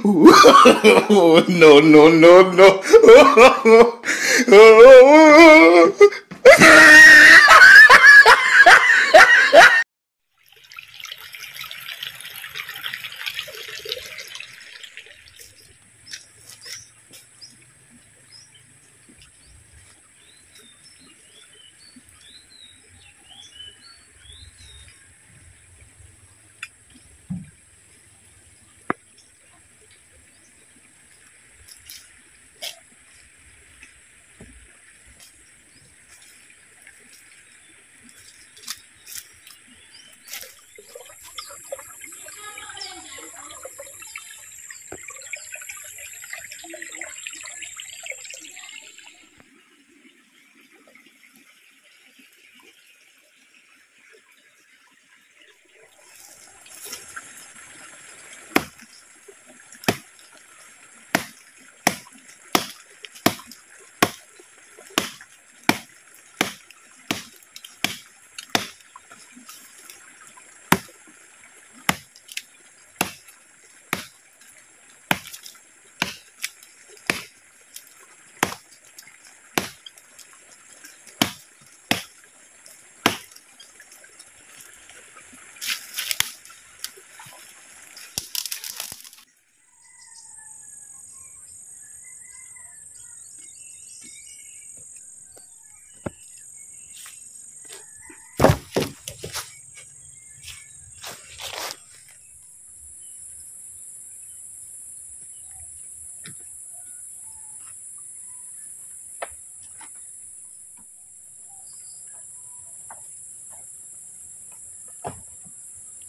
No, no, no, no.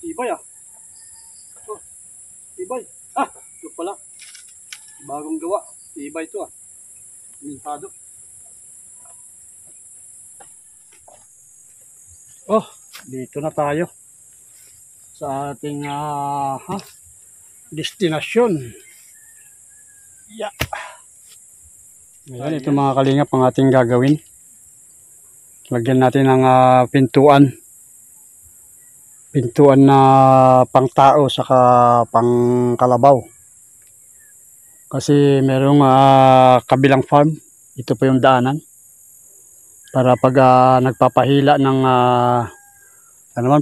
Tibay ah. Oh, tibay. Ah, ito pala. Bagong gawa. Tibay ito ah. Mintado. Oh, dito na tayo. Sa ating destinasyon. Yeah. Ayan, ito mga kalingap ang ating gagawin. Lagyan natin ng pintuan. Pintuan na pang tao saka pang kalabaw. Kasi merong kabilang farm. Ito pa yung daanan. Para pag nagpapahila ng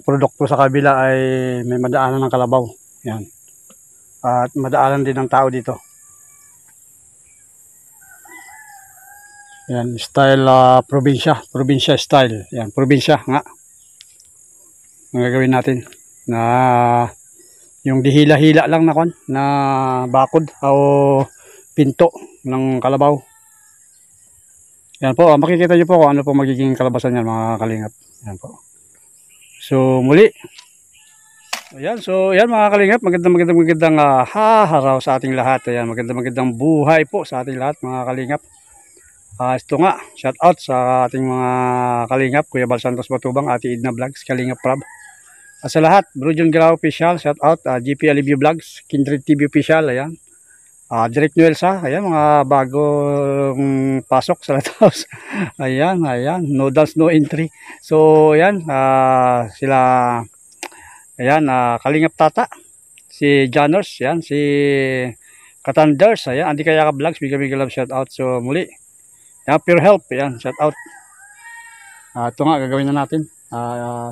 produkto sa kabila ay may madaanan ng kalabaw. Yan. At madaanan din ng tao dito. Yan, style probinsya. Probinsya style. Yan, probinsya nga. Ang gagawin natin na yung dihila-hila lang na bakod o pinto ng kalabaw. Yan po, makikita nyo po kung ano po magiging kalabasan yan mga kalingap. Yan po. So muli. Ayan, so yan mga kalingap, magandang haraw sa ating lahat. Ayan, magandang buhay po sa ating lahat mga kalingap. Ito nga, shout out sa ating mga kalingap, Kuya Bal Santos Batubang, Ate Edna Vlogs, Kalingap Prab. Sa lahat, Bro John Grau Official, shout out, GP Alivio Vlogs, Kindred TV Official, ayan. Direct Noel sa, ayan, mga bagong pasok sa Latos. Ayan, no dance, no entry. So, ayan, sila, ayan, Kalingap Tata, si Janors, ayan, si Katanders, ayan, Andi Kaya Ka Vlogs, bigla love, shout out. So, muli, Pure Help, ayan, shout out. Ito nga, gagawin na natin.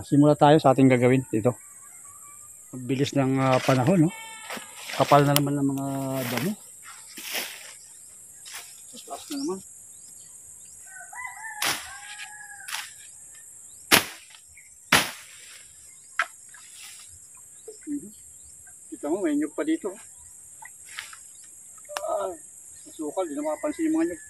Simula tayo sa ating gagawin dito. Bilis ng panahon, no? Kapal na naman ng mga damo. Taas na naman. Kita mo, may nyug pa dito. Masukal, di na makapansin yung mga nyug.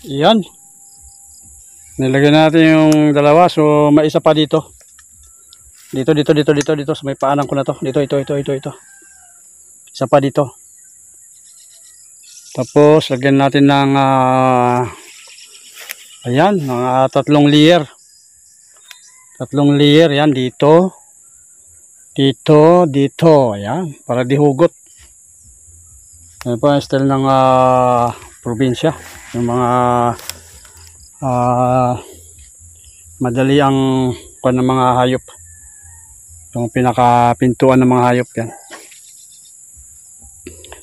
Yan. Nilagyan natin yung dalawa. So, may isa pa dito. Dito sa may paanan ko na to. Dito. Isa pa dito. Tapos, lagyan natin ng ayan, mga 3 layer. 3 layer. Yan, dito. Dito. Ayan, para di hugot. Yan po ang style ng probinsya. Yung mga madali ang ng mga hayop. Yung pinakapintuan ng mga hayop yan.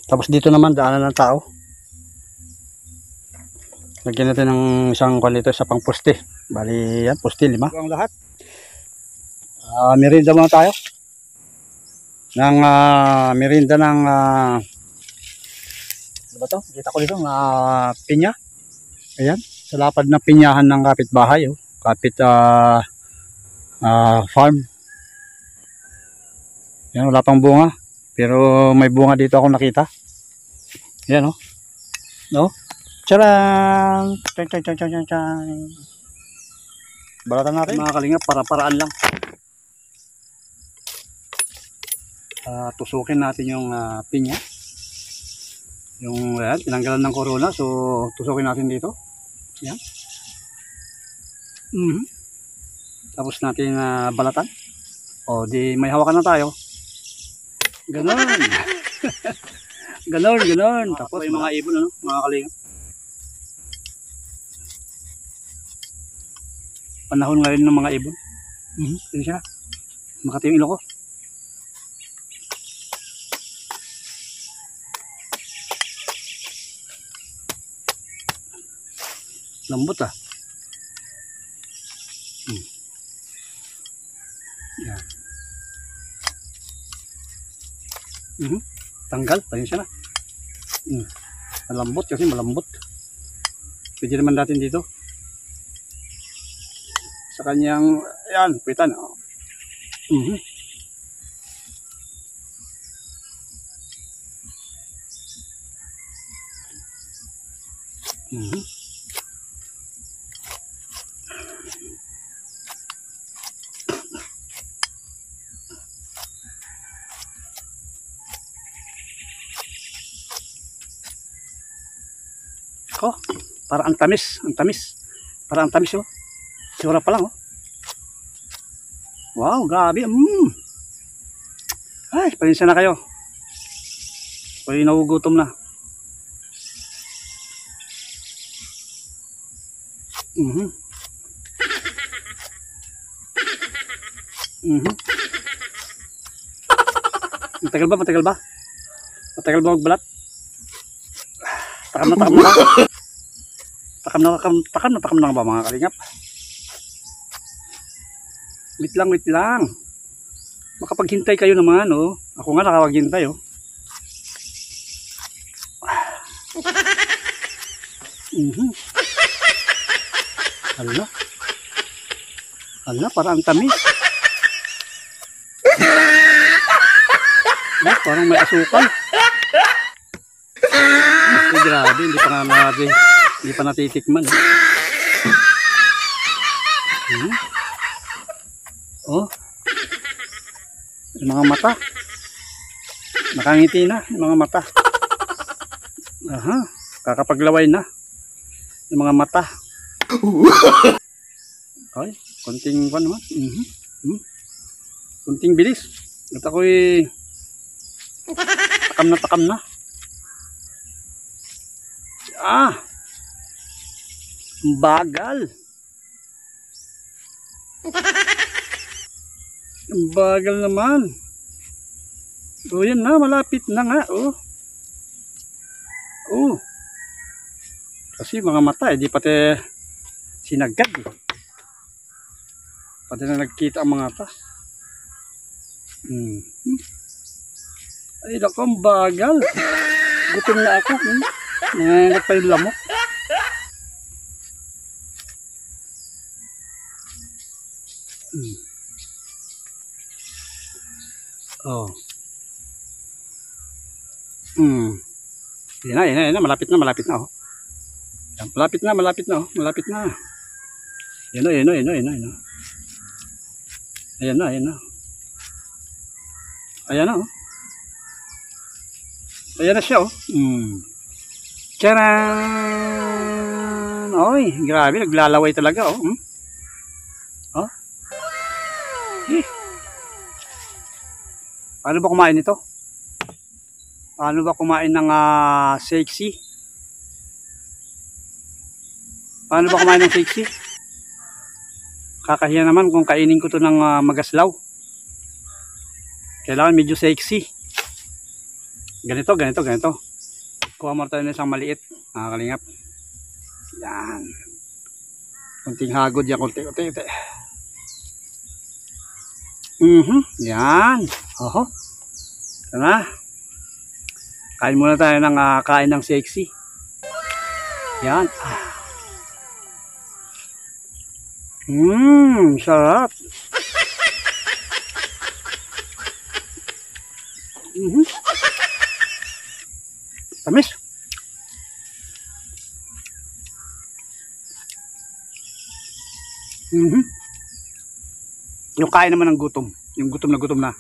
Tapos dito naman daanan ng tao. Lagyan natin ng isang kwan dito, sa pang poste. Bali yan, poste 5. Ang lahat. Merinda muna tayo. Ng merinda ng ano ba to? Kita ko dito pinya. Ayan, sa lapad ng pinyahan ng kapitbahay, oh. Kapit farm. Yan, wala pang bunga. Pero may bunga dito ako nakita. Yan, oh. No? Tcharam! Chang. Balatan natin mga kalingap, para-paraan lang. Tusukin natin yung pinya. Yung tinanggalan ng corona, so tusukin natin dito. Yan. Tapos natin balatan. O di may hawakan na tayo. Ganon. Ganon. Tapos yung mga ibon, ano, mga kalingap. Panahon ngayon ng mga ibon. Yun siya. Makati yung ilo ko. Lambot Yan. Tanggal, pasensya na. Malambot kasi, malambot. Pwede naman natin dito. Sa kanyang, ayan, pitan. Oh, para ang tamis, para ang tamis, oh. Sura pa lang, oh. Wow, grabe. Ay, pasensya na kayo. Ako'y nagugutom na. Matagal ba? Matagal ba magbalat? Takam na ba mga kalingap? Wait lang. Makapaghintay kayo naman, oh. Ako nga nakapaghintay, oh. Hala, parang tamis. Parang may asukal. Grabe, hindi pa natitikman. Oh. Yung mga mata. Nakangiti na yung mga mata. Kakapaglaway na yung mga mata. Okay, konting kwan naman. Konting bilis. At ako'y takam na. Bagal. Bagal naman. O yan na, malapit na nga. Kasi mga mata, di pati sinagad. Pati na nagkita ang mga mata. Ay, nakong bagal. Gutom na ako. Nangangat pa yung lamok. Yan na, malapit na, oh. Malapit na, malapit na, oh. Malapit na. Ayan o, ayan o, ayan o, ayan o, ayan o. Ayan na, ayan na. Ayan na, oh. Ayan na siya, oh. Tcharan! Oy, grabe, naglalaway talaga, oh. Oh. Paano ba kumain ito? Paano ba kumain ng sexy? Paano ba kumain ng sexy? Kakahiya naman kung kainin ko to ng magaslaw. Kailangan medyo sexy. Ganito, ganito, ganito. Kuha mo tayo ng isang maliit. Kalingap. Yan. Kunting hagod yan. Kunti. Yan. Oho. Ito na. Kain muna tayo ng kain ng sexy. Yan. Sarap. Tamis. Yung kain naman ng gutom. Yung gutom na.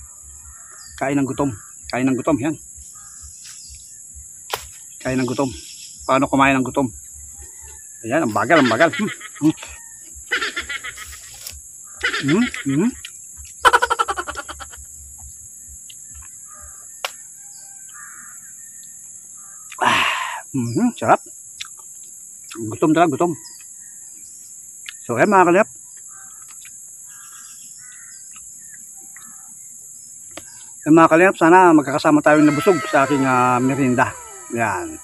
Kain ng gutom. Kain ng gutom. Yan. Kain ng gutom. Paano kumain ng gutom? Ayan, ang bagal, ang bagal. Sarap. Gutom talaga, gutom. So, ayan mga kalingap. Ayan mga kalingap, sana magkakasama tayong nabusog sa aking merienda. Ayan.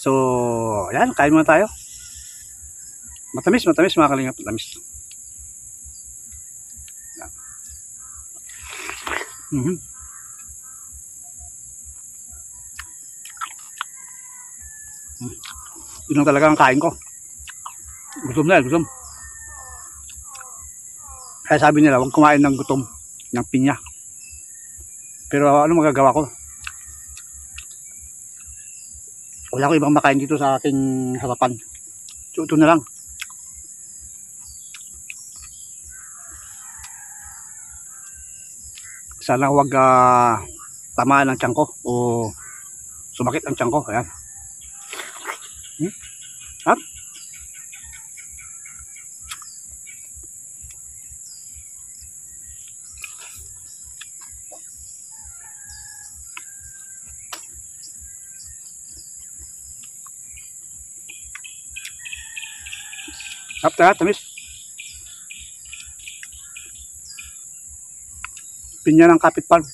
So, ayan, kain muna tayo. Matamis mga kalingap, matamis. Yun lang talaga ang kain ko. Gutom na, gutom. Kaya sabi nila, huwag kumain ng gutom, ng pinya. Pero ano magagawa ko? Wala ko ibang makain dito sa aking harapan. So, ito na lang. Sana huwag tamaan ng tiyan ko o sumakit ang tiyan ko. Ayan. Up. Up, tamis. Pinya ng kapitpan.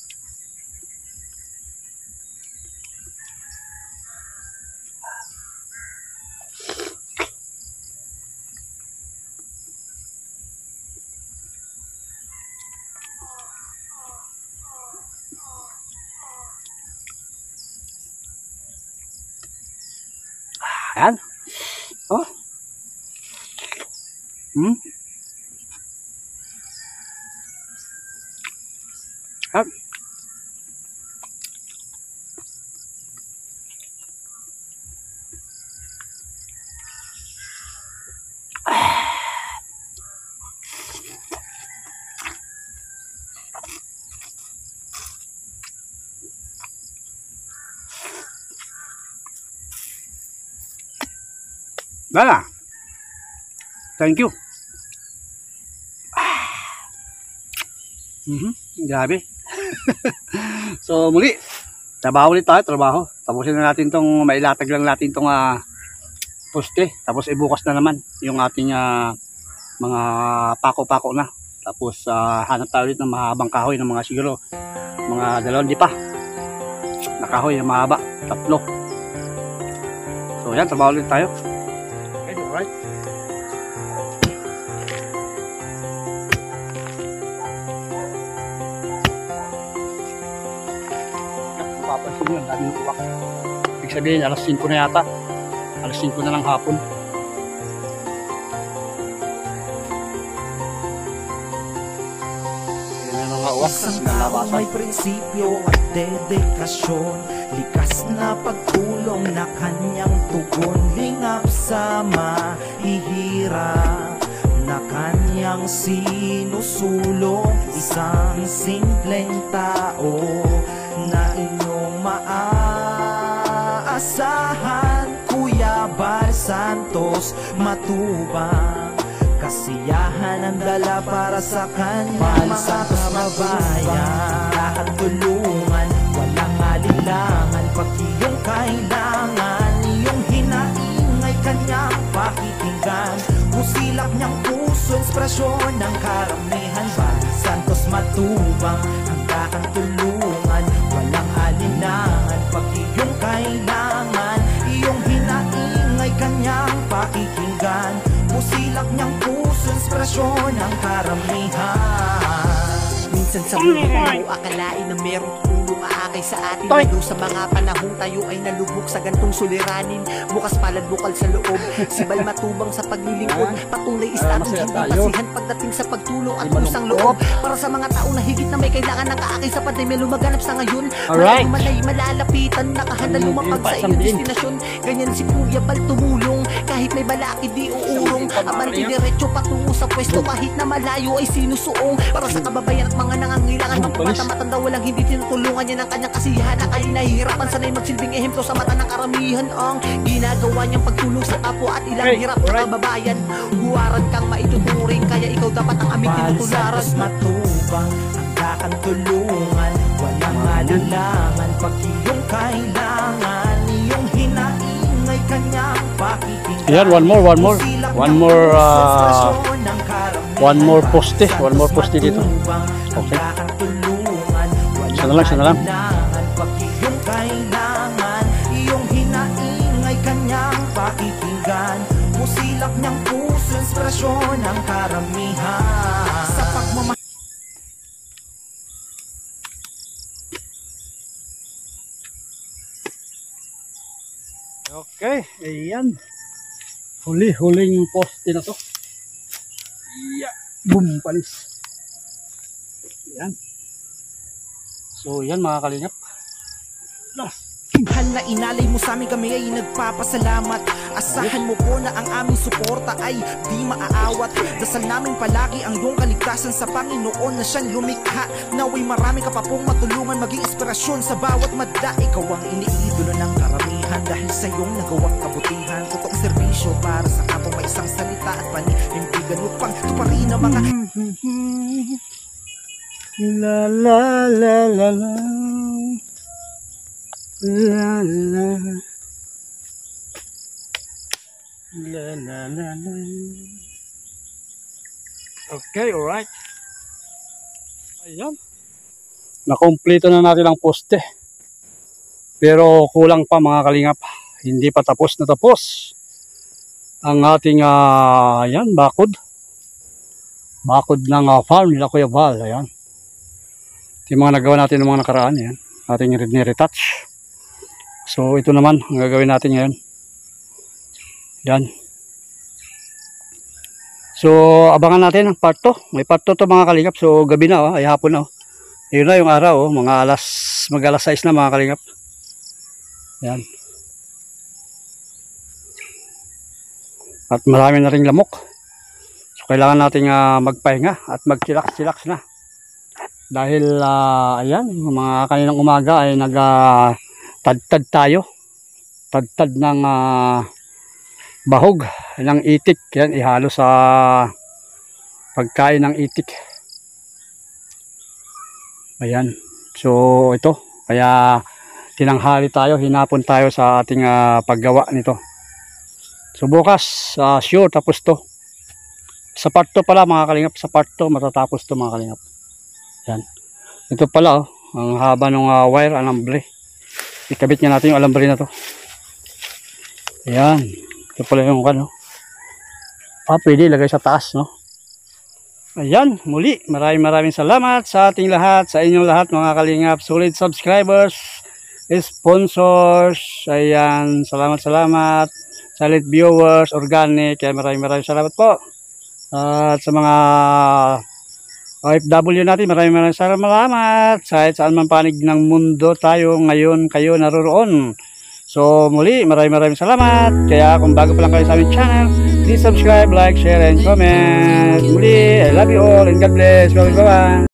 Ayan. Oh. Up. Wala. Thank you. Grabe. So muli, trabaho ulit tayo, trabaho. Tapusin na natin tong, mailatag lang natin tong poste. Tapos ibukas na naman yung ating mga pako-pako na. Tapos hanap tayo ulit ng mahabang kahoy ng mga siguro mga 2 pa na kahoy na mahaba, 3. So yan, trabaho ulit tayo. Okay, alright. Papansin nyo, ang daming tuwak. Ibig sabihin, alas 5 na yata. Alas 5 na lang hapon. Isang tao may prinsipyo at dedikasyon, likas na pagtulong na kanya kanyang tugon, lingap sa mahihirap na kanyang sinusulong. Isang simpleng tao na inyong maaasahan, Kuya Bal Santos Matubang. Kasiyahan ang dala para sa kanya, mga kababayan. Lahat tulungan, walang alinlangan, pag iyong kailangan, iyong hinaingay kanyang pakikinggan. Musilak niyang puso, inspirasyon ng karamihan. Bal Santos Matubang, hanggang tulungan, walang alinlangan, pag iyong kailangan, iyong hinaingay kanyang pakikinggan. Musilak niyang puso, inspirasyon ng karamihan. Minsan sa mundo mo akalain na merong tutulong aakay sa atin, lalo sa mga panahong tayo ay nalubog sa gantong suliranin. Bukas palad bukal sa loob, si Bal Matubang sa paglilingkod, patunay istatong hindi pasihan pagdating sa pagtulong at pusang loob. Para sa mga tao na higit na may kailangan ng kaakay sa pandemya lumaganap sa ngayon. Alright, malay malalapitan, nakahanda lumapag sa iyong destinasyon. Ganyan si Kuya Bal tumulong, kahit may balaki di uurong. Abante diretso patungo sa pwesto, kahit na malayo ay sinusuong. Para sa kababayan at mga nangangailangan, mga matanda walang hindi tinutulungan niya ng kanyang kasiyahan. Na ay nahihirapan, sanay magsilbing ehemplo sa mata ng karamihan. Ang ginagawa niyang pagtulong sa kapwa at ilang hirap na kababayan. Huwaran kang maituturing, kaya ikaw dapat ang aming tinutularan. Bal Santos Matubang, hanggang tulungan, walang alinlangan, pag iyong kailangan, iyong hinaingay kanyang pakikinggan. Yan, one more poste dito. Okay. Isa na lang. Pag iyong kailangan, iyong hinaingay kanyang pakikinggan. Musilak niyang puso, inspirasyon ng karamihan. Sa pagmamahal. Okay, ayan. Huling poste na to. Yeah. Boom, panis. Ayan. So, yan mga kalingap. Mahal na inalay mo sa amin, kami ay nagpapasalamat. Asahan mo po na ang aming suporta ay di maaawat. Dasal namin palagi ang iyong kaligtasan sa Panginoon na siyang lumikha. Naway marami ka pa pong matulungan, maging inspirasyon sa bawat madla. Ikaw ang iniidolo ng karamihan dahil sa iyong nagawang kabutihan. Totoong serbisyo para sa kapwa, may isang salita at paninimbigan upang tuparin ang mga La la la la la la la la la la la. Okay, alright. Ayan. Nakompleto na natin ang poste. Pero kulang pa mga kalingap. Hindi pa tapos na tapos ang ating ayan, bakod ng farm nila Kuya Bal. Ayan. Yung mga nagawa natin ng mga nakaraan, yan, ating ni-retouch. So ito naman ang gagawin natin ngayon. Yan. So abangan natin ang part 2. May part 2 to mga kalingap. So gabi na, ay hapon na. Yun na yung araw, mag alas 6 na mga kalingap. Yan. At marami na ring lamok. So kailangan nating magpahinga at mag-chillax na. Dahil ayan, mga kaninang umaga ay nag-tadtad tayo. Tadtad ng bahog ng itik. Yan, ihalo sa pagkain ng itik. Ayan. So ito, kaya tinanghali tayo, hinapon tayo sa ating paggawa nito. So bukas, sure tapos to. Sa part 2 pala mga kalingap, sa part 2 matatapos to mga kalingap. Yan. Ito pala ang haba ng wire, alambre. Ikabit nga natin yung alambre na to. Yan. Ito pala yung ano. Pwede ilagay sa taas, no? Ayan, muli. Maraming salamat sa ating lahat, sa inyong lahat mga kalingap, solid subscribers, sponsors. Ayan, salamat. Solid viewers, organic. Kaya maraming salamat po. At sa mga OFW natin, maraming salamat. Kahit saan man panig ng mundo tayo ngayon, kayo naroroon So muli, maraming salamat. Kaya kung bago pa lang kayo sa aming channel, please subscribe, like, share, and comment. Muli, I love you all and God bless. Bye-bye.